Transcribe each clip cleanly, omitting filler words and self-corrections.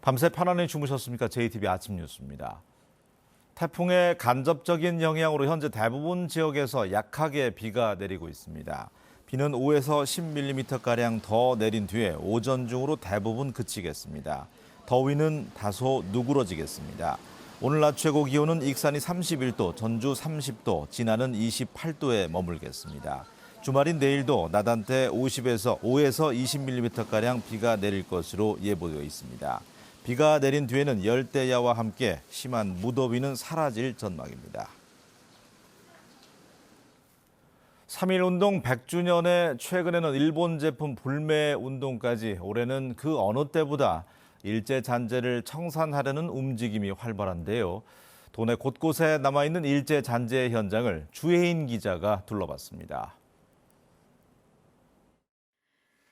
밤새 편안히 주무셨습니까? JTBC 아침 뉴스입니다. 태풍의 간접적인 영향으로 현재 대부분 지역에서 약하게 비가 내리고 있습니다. 비는 5에서 10mm가량 더 내린 뒤에 오전 중으로 대부분 그치겠습니다. 더위는 다소 누그러지겠습니다. 오늘 낮 최고 기온은 익산이 31도, 전주 30도, 진안은 28도에 머물겠습니다. 주말인 내일도 낮 한때 5에서 20mm가량 비가 내릴 것으로 예보되어 있습니다. 비가 내린 뒤에는 열대야와 함께 심한 무더위는 사라질 전망입니다. 3.1운동 100주년에 최근에는 일본 제품 불매 운동까지 올해는 그 어느 때보다 일제잔재를 청산하려는 움직임이 활발한데요. 도내 곳곳에 남아있는 일제잔재 현장을 주혜인 기자가 둘러봤습니다.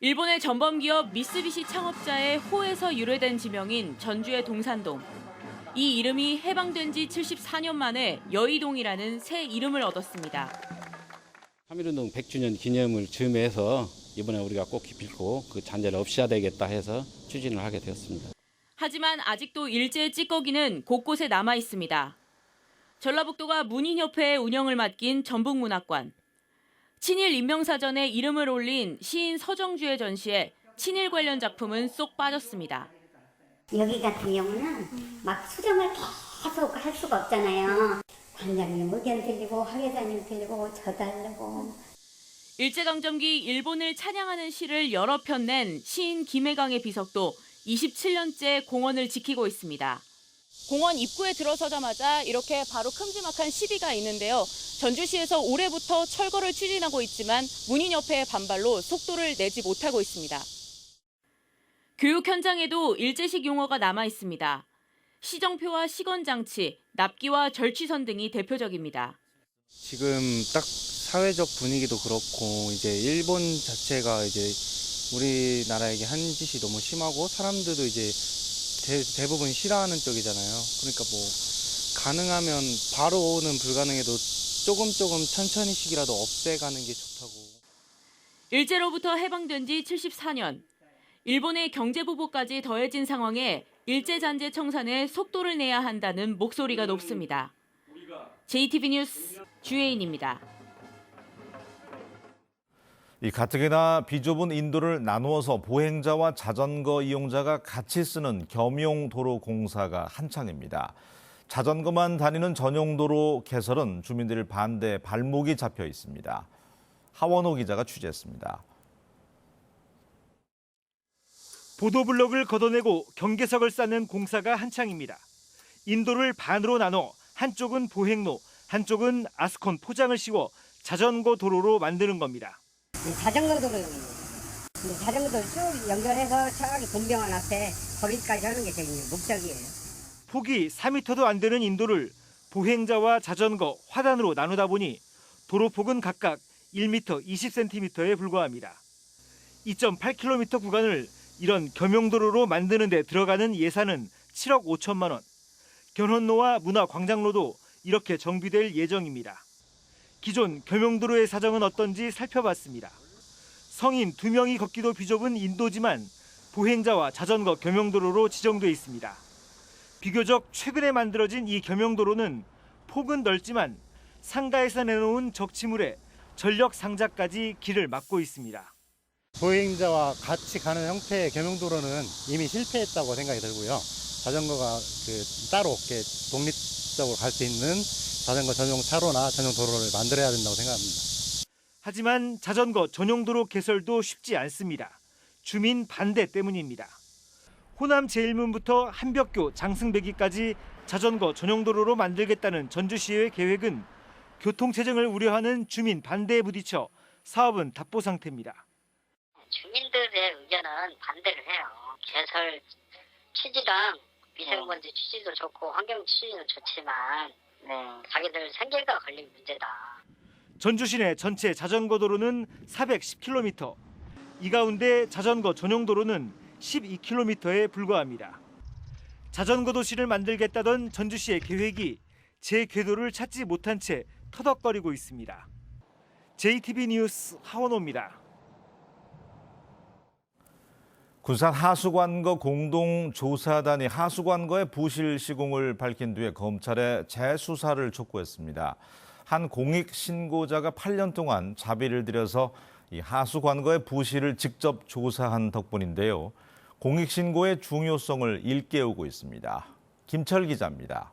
일본의 전범기업 미쓰비시 창업자의 호에서 유래된 지명인 전주의 동산동. 이 이름이 해방된 지 74년 만에 여의동이라는 새 이름을 얻었습니다. 3.1운동 100주년 기념을 즈음해서 이번에 우리가 꼭 기필코 그 잔재를 없애야 되겠다 해서 추진을 하게 되었습니다. 하지만 아직도 일제의 찌꺼기는 곳곳에 남아 있습니다. 전라북도가 문인협회의 운영을 맡긴 전북문학관. 친일 인명사전에 이름을 올린 시인 서정주의 전시에 친일 관련 작품은 쏙 빠졌습니다. 여기 같은 경우는 막 수정을 계속 할 수가 없잖아요. 관장님 의견 들리고 학예자님 들리고 져달라고. 일제강점기 일본을 찬양하는 시를 여러 편 낸 시인 김혜강의 비석도 27년째 공원을 지키고 있습니다. 공원 입구에 들어서자마자 이렇게 바로 큼지막한 시비가 있는데요. 전주시에서 올해부터 철거를 추진하고 있지만 문인협회의 반발로 속도를 내지 못하고 있습니다. 교육 현장에도 일제식 용어가 남아 있습니다. 시정표와 시건장치, 납기와 절취선 등이 대표적입니다. 지금 딱 사회적 분위기도 그렇고 이제 일본 자체가 이제 우리나라에게 한 짓이 너무 심하고 사람들도 이제 대부분 싫어하는 쪽이잖아요. 그러니까 뭐 가능하면 바로는 불가능해도 조금 천천히씩이라도 없애가는 게 좋다고. 일제로부터 해방된 지 74년. 일본의 경제보복까지 더해진 상황에 일제잔재 청산에 속도를 내야 한다는 목소리가 높습니다. JTBC 뉴스 주혜인입니다. 이 가뜩이나 비좁은 인도를 나누어서 보행자와 자전거 이용자가 같이 쓰는 겸용도로 공사가 한창입니다. 자전거만 다니는 전용도로 개설은 주민들 반대 발목이 잡혀 있습니다. 하원호 기자가 취재했습니다. 보도블록을 걷어내고 경계석을 쌓는 공사가 한창입니다. 인도를 반으로 나눠 한쪽은 보행로, 한쪽은 아스콘 포장을 씌워 자전거 도로로 만드는 겁니다. 자전거 도로입니다. 자전거 도로 쭉 연결해서 저기 본병원 앞에 거기까지 하는 게 제 목적이에요. 폭이 4m도 안 되는 인도를 보행자와 자전거, 화단으로 나누다 보니 도로폭은 각각 1m 20cm에 불과합니다. 2.8km 구간을 이런 겸용도로로 만드는 데 들어가는 예산은 7억 5천만 원. 견혼로와 문화광장로도 이렇게 정비될 예정입니다. 기존 겸용도로의 사정은 어떤지 살펴봤습니다. 성인 2명이 걷기도 비좁은 인도지만 보행자와 자전거 겸용도로로 지정돼 있습니다. 비교적 최근에 만들어진 이 겸용도로는 폭은 넓지만 상가에서 내놓은 적치물에 전력 상자까지 길을 막고 있습니다. 보행자와 같이 가는 형태의 겸용도로는 이미 실패했다고 생각이 들고요. 자전거가 따로 이렇게 독립적으로 갈 수 있는 자전거 전용 차로나 전용 도로를 만들어야 된다고 생각합니다. 하지만 자전거 전용도로 개설도 쉽지 않습니다. 주민 반대 때문입니다. 호남 제1문부터 한벽교, 장승배기까지 자전거 전용도로로 만들겠다는 전주시의 계획은 교통체증을 우려하는 주민 반대에 부딪혀 사업은 답보 상태입니다. 주민들의 의견은 반대를 해요. 개설 취지랑 미세먼지 취지도 좋고 환경 취지도 좋지만 자기들 생계가 걸린 문제다. 전주시 내 전체 자전거 도로는 410km. 이 가운데 자전거 전용 도로는 12km에 불과합니다. 자전거 도시를 만들겠다던 전주시의 계획이 제 궤도를 찾지 못한 채 터덕거리고 있습니다. JTBC 뉴스 하원호입니다. 군산 하수관거 공동조사단이 하수관거의 부실 시공을 밝힌 뒤에 검찰에 재수사를 촉구했습니다. 한 공익 신고자가 8년 동안 자비를 들여서 이 하수관거의 부실을 직접 조사한 덕분인데요. 공익 신고의 중요성을 일깨우고 있습니다. 김철 기자입니다.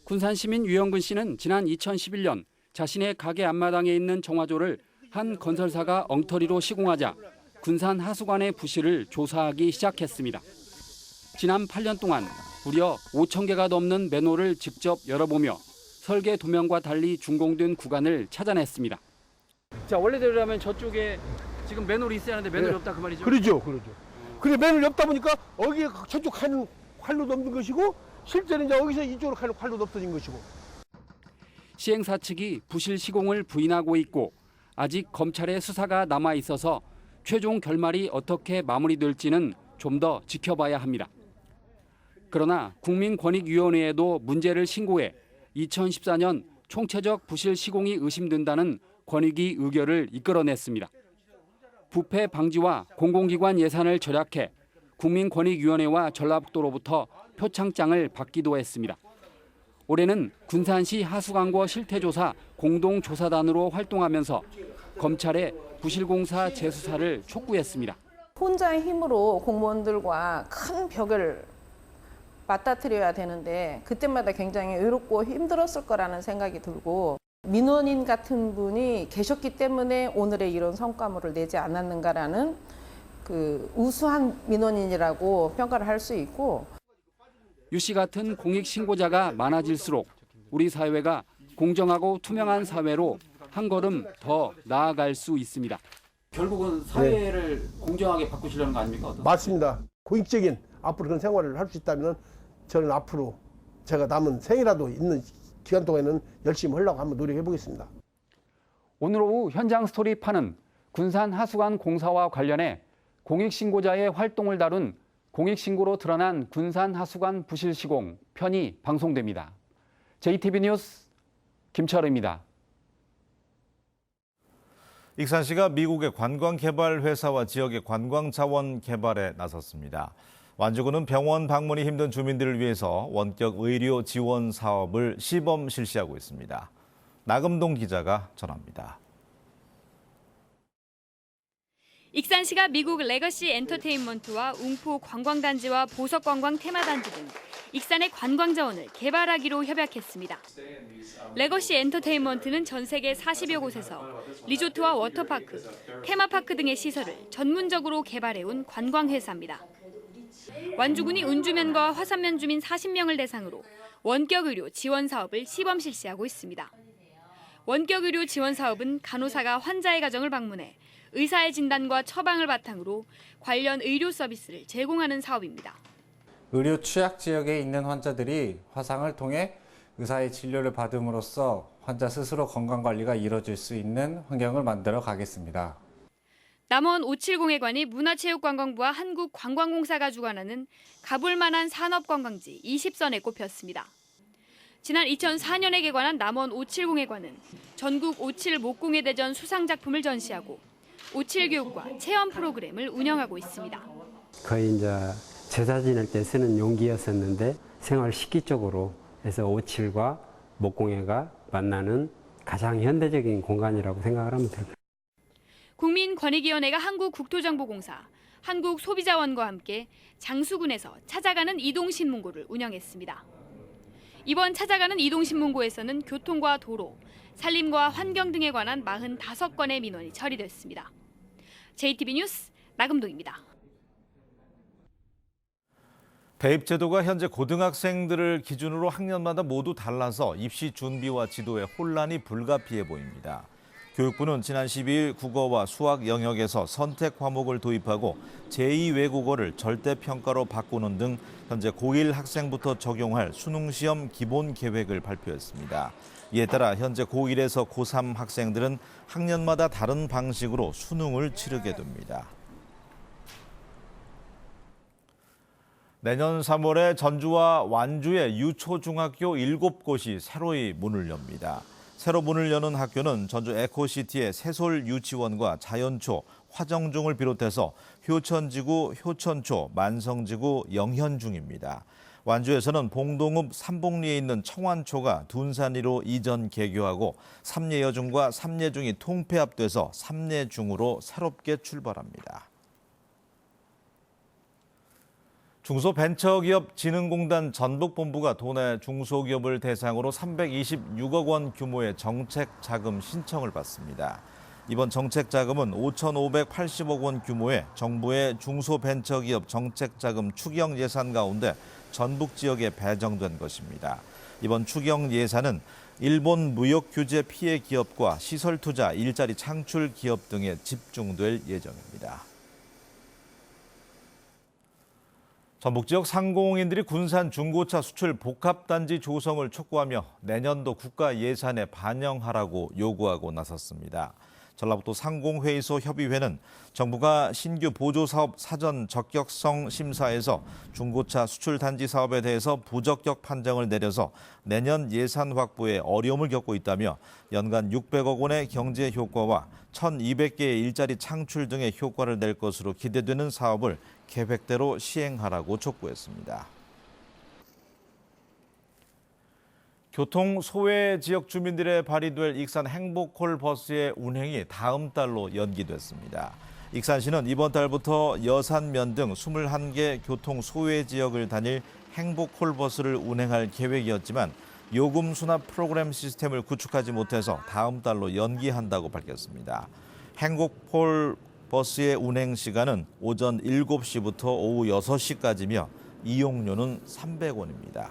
군산 시민 유영근 씨는 지난 2011년 자신의 가게 앞마당에 있는 정화조를 한 건설사가 엉터리로 시공하자 군산 하수관의 부실을 조사하기 시작했습니다. 지난 8년 동안 무려 5천 개가 넘는 맨홀을 직접 열어보며 설계 도면과 달리 준공된 구간을 찾아냈습니다. 자, 원래대로라면 저쪽에 지금 맨홀이 있어야 하는데 맨홀이 없다 그 말이죠? 그렇죠. 근데 맨홀이 없다 보니까 여기에 저쪽 칸은 활로도 없는 것이고 실제는 이제 여기서 이쪽으로 가는 활로도 없어진 것이고. 시행사 측이 부실 시공을 부인하고 있고 아직 검찰의 수사가 남아 있어서 최종 결말이 어떻게 마무리될지는 좀 더 지켜봐야 합니다. 그러나 국민권익위원회에도 문제를 신고해 2014년 총체적 부실 시공이 의심된다는 권익위 의결을 이끌어냈습니다. 부패 방지와 공공기관 예산을 절약해 국민권익위원회와 전라북도로부터 표창장을 받기도 했습니다. 올해는 군산시 하수관거 실태조사 공동조사단으로 활동하면서 검찰에 부실공사 재수사를 촉구했습니다. 혼자의 힘으로 공무원들과 큰 벽을 맞닥뜨려야 되는데 그때마다 굉장히 외롭고 힘들었을 거라는 생각이 들고 민원인 같은 분이 계셨기 때문에 오늘의 이런 성과물을 내지 않았는가라는 그 우수한 민원인이라고 평가를 할 수 있고 유 씨 같은 공익 신고자가 많아질수록 우리 사회가 공정하고 투명한 사회로 한 걸음 더 나아갈 수 있습니다. 결국은 사회를 공정하게 바꾸시려는 거 아닙니까? 맞습니다. 공익적인 앞으로 그런 생활을 할 수 있다면 저는 앞으로 제가 남은 생이라도 있는 기간 동안에는 열심히 하려고 한번 노력해 보겠습니다. 오늘 오후 현장 스토리파는 군산 하수관 공사와 관련해 공익신고자의 활동을 다룬 공익신고로 드러난 군산 하수관 부실 시공 편이 방송됩니다. JTB 뉴스 김철우입니다. 익산시가 미국의 관광개발회사와 지역의 관광자원 개발에 나섰습니다. 완주군은 병원 방문이 힘든 주민들을 위해서 원격 의료 지원 사업을 시범 실시하고 있습니다. 나금동 기자가 전합니다. 익산시가 미국 레거시 엔터테인먼트와 웅포 관광단지와 보석관광 테마단지 등 익산의 관광자원을 개발하기로 협약했습니다. 레거시 엔터테인먼트는 전 세계 40여 곳에서 리조트와 워터파크, 테마파크 등의 시설을 전문적으로 개발해온 관광회사입니다. 완주군이 운주면과 화산면 주민 40명을 대상으로 원격 의료 지원 사업을 시범 실시하고 있습니다. 원격 의료 지원 사업은 간호사가 환자의 가정을 방문해 의사의 진단과 처방을 바탕으로 관련 의료 서비스를 제공하는 사업입니다. 의료 취약 지역에 있는 환자들이 화상을 통해 의사의 진료를 받음으로써 환자 스스로 건강관리가 이뤄질 수 있는 환경을 만들어 가겠습니다. 남원 570회관이 문화체육관광부와 한국관광공사가 주관하는 가볼만한 산업관광지 20선에 꼽혔습니다. 지난 2004년에 개관한 남원 570회관은 전국 57 목공예 대전 수상작품을 전시하고 57 교육과 체험 프로그램을 운영하고 있습니다. 거의 이제 제사 지낼 때 쓰는 용기였었는데 생활 식기적으로 해서 57과 목공예가 만나는 가장 현대적인 공간이라고 생각을 하면 될 거예요. 국민권익위원회가 한국국토정보공사, 한국소비자원과 함께 장수군에서 찾아가는 이동신문고를 운영했습니다. 이번 찾아가는 이동신문고에서는 교통과 도로, 산림과 환경 등에 관한 45건의 민원이 처리됐습니다. JTB 뉴스 나금동입니다. 대입 제도가 현재 고등학생들을 기준으로 학년마다 모두 달라서 입시 준비와 지도에 혼란이 불가피해 보입니다. 교육부는 지난 12일 국어와 수학 영역에서 선택 과목을 도입하고 제2외국어를 절대평가로 바꾸는 등 현재 고1 학생부터 적용할 수능시험 기본 계획을 발표했습니다. 이에 따라 현재 고1에서 고3 학생들은 학년마다 다른 방식으로 수능을 치르게 됩니다. 내년 3월에 전주와 완주의 유초중학교 7곳이 새로이 문을 엽니다. 새로 문을 여는 학교는 전주 에코시티의 새솔 유치원과 자연초, 화정중을 비롯해서 효천지구, 효천초, 만성지구, 영현중입니다. 완주에서는 봉동읍 삼봉리에 있는 청환초가 둔산리로 이전 개교하고 삼례여중과 삼례중이 통폐합돼서 삼례중으로 새롭게 출발합니다. 중소벤처기업진흥공단 전북본부가 도내 중소기업을 대상으로 326억 원 규모의 정책자금 신청을 받습니다. 이번 정책자금은 5,580억 원 규모의 정부의 중소벤처기업 정책자금 추경 예산 가운데 전북 지역에 배정된 것입니다. 이번 추경 예산은 일본 무역 규제 피해 기업과 시설 투자, 일자리 창출 기업 등에 집중될 예정입니다. 전북 지역 상공인들이 군산 중고차 수출 복합단지 조성을 촉구하며 내년도 국가 예산에 반영하라고 요구하고 나섰습니다. 전라북도 상공회의소 협의회는 정부가 신규 보조사업 사전 적격성 심사에서 중고차 수출단지 사업에 대해서 부적격 판정을 내려서 내년 예산 확보에 어려움을 겪고 있다며 연간 600억 원의 경제 효과와 1,200개의 일자리 창출 등의 효과를 낼 것으로 기대되는 사업을 계획대로 시행하라고 촉구했습니다. 교통 소외 지역 주민들의 발휘될 익산 행복콜 버스의 운행이 다음 달로 연기됐습니다. 익산시는 이번 달부터 여산면 등 21개 교통 소외 지역을 다닐 행복콜 버스를 운행할 계획이었지만 요금 수납 프로그램 시스템을 구축하지 못해서 다음 달로 연기한다고 밝혔습니다. 행복콜 버스의 운행 시간은 오전 7시부터 오후 6시까지며 이용료는 300원입니다.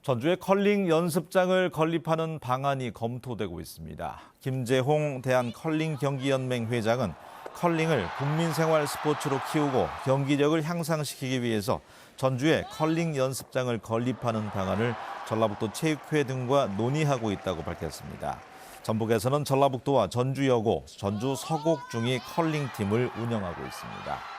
전주에 컬링 연습장을 건립하는 방안이 검토되고 있습니다. 김재홍 대한컬링경기연맹 회장은 컬링을 국민생활 스포츠로 키우고 경기력을 향상시키기 위해서 전주에 컬링 연습장을 건립하는 방안을 전라북도 체육회 등과 논의하고 있다고 밝혔습니다. 전북에서는 전라북도와 전주여고, 전주 서곡중이 컬링팀을 운영하고 있습니다.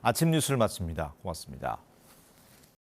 아침 뉴스를 마칩니다. 고맙습니다.